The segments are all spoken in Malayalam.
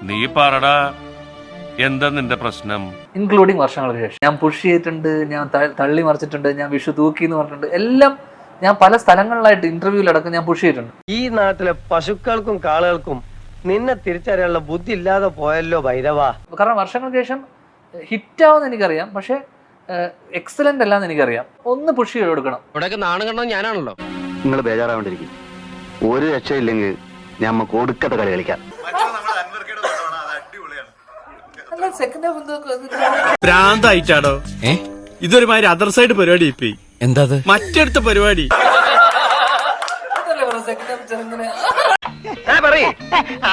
നീ പറടാ, എന്താ നിന്റെ പ്രശ്നം? ഇൻക്ലൂഡിങ് വർഷങ്ങൾക്ക് ശേഷം ഞാൻ പുഷ് ചെയ്തിട്ടുണ്ട്, ഞാൻ തള്ളി മറിച്ചിട്ടുണ്ട്, ഞാൻ വിഷു തൂക്കി എന്ന് പറഞ്ഞിട്ടുണ്ട്. എല്ലാം ഞാൻ പല സ്ഥലങ്ങളിലായിട്ട് ഇന്റർവ്യൂവിലടക്കം ഞാൻ പുഷ് ചെയ്തിട്ടുണ്ട്. ഈ നാട്ടിലെ പശുക്കൾക്കും കാളുകൾക്കും നിന്നെ തിരിച്ചറിയാനുള്ള ബുദ്ധി ഇല്ലാതെ പോയല്ലോ ഭൈരവാ. കാരണം വർഷങ്ങൾക്ക് ശേഷം ഹിറ്റാവുമെന്ന് എനിക്കറിയാം, പക്ഷെ എക്സലന്റ് അല്ലാന്ന് എനിക്കറിയാം. ഒന്ന് പുഷ് ചെയ്ത് കൊടുക്കണം. ഇവിടെയൊക്കെ നാണം കണ്ടത് ഞാനാണല്ലോ. നിങ്ങൾ ബേജാറാവേണ്ടിരിക്കും. ഒരു രക്ഷയില്ലെങ്കിൽ ഞാൻ കൊടുക്കത്തെ കളി കളിക്കാം. ഭ്രാന്തായിട്ടാടോ ഇതൊരുമാതിരി അതർ സൈഡ് പരിപാടി. ഇപ്പൊ എന്താ മറ്റടുത്ത പരിപാടി?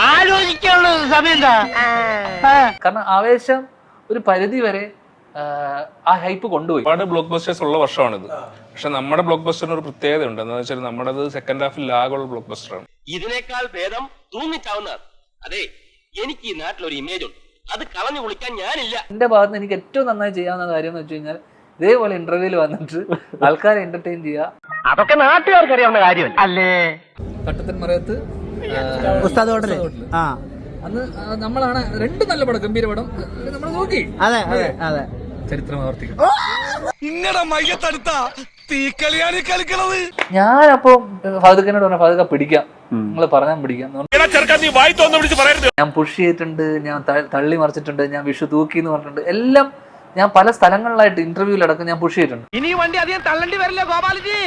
ആലോചിക്കാനുള്ള സമയം. കാരണം ആവേശം ഒരു പരിധി വരെ ആ ഹൈപ്പ് കൊണ്ടുപോയി. ഒരുപാട് ബ്ലോക്ക് ബസ്റ്റേഴ്സ് ഉള്ള വർഷമാണിത്. പക്ഷെ നമ്മുടെ ബ്ലോക്ക് ബസ്റ്ററിന് ഒരു പ്രത്യേകത ഉണ്ട്. എന്താ വെച്ചാൽ നമ്മുടെ സെക്കൻഡ് ഹാഫിൽ ലാഗുള്ള ബ്ലോക്ക് ബസ്റ്ററാണ്. ഇതിനേക്കാൾ ഭേദം തൂങ്ങിച്ചാവുന്നതാണ്. അതെ, എനിക്ക് ഈ നാട്ടിലൊരു ഇമേജ് ഉണ്ട്, അത് കളഞ്ഞു കുളിക്കാൻ ഞാനില്ല. എന്റെ ഭാഗത്ത് എനിക്ക് ഏറ്റവും നന്നായി ചെയ്യാവുന്ന കാര്യം എന്ന് വെച്ച് കഴിഞ്ഞാൽ ഇതേപോലെ ഇന്റർവ്യൂല് വന്നിട്ട് ആൾക്കാരെ എന്റർടൈൻ ചെയ്യുക. അതൊക്കെ നാട്ടുകാർക്ക് അറിയാവുന്ന കാര്യം അല്ലേ? തട്ടത്തൻ മറയത്ത് അന്ന് നമ്മളാണ് രണ്ട് നല്ല പടം, ഗംഭീര പടം നമ്മൾ നോക്കി. അതെ അതെ അതെ, ചരിത്രം ആവർത്തിക്കും. ഇങ്ങടെ മയ്യത്തടുത്ത തീക്കളിയാണ് കളിക്കണത്. ഞാനപ്പോ ഫാദുഖിനോട് പറഞ്ഞ ഫാദുഖ പിടിക്കാം, നിങ്ങൾ പറഞ്ഞാൽ പിടിക്കാം. ഞാൻ പുഷ് ചെയ്തിട്ടുണ്ട്, ഞാൻ തള്ളി മറിച്ചിട്ടുണ്ട്, ഞാൻ വിഷു തൂക്കി എന്ന് പറഞ്ഞിട്ടുണ്ട്. എല്ലാം ഞാൻ പല സ്ഥലങ്ങളിലായിട്ട് ഇന്റർവ്യൂവിലടക്കം ഞാൻ പുഷ് ചെയ്തിട്ടുണ്ട്. ഇനി വണ്ടി അധികം തള്ളേണ്ടി വരില്ല ഗോപാലജി.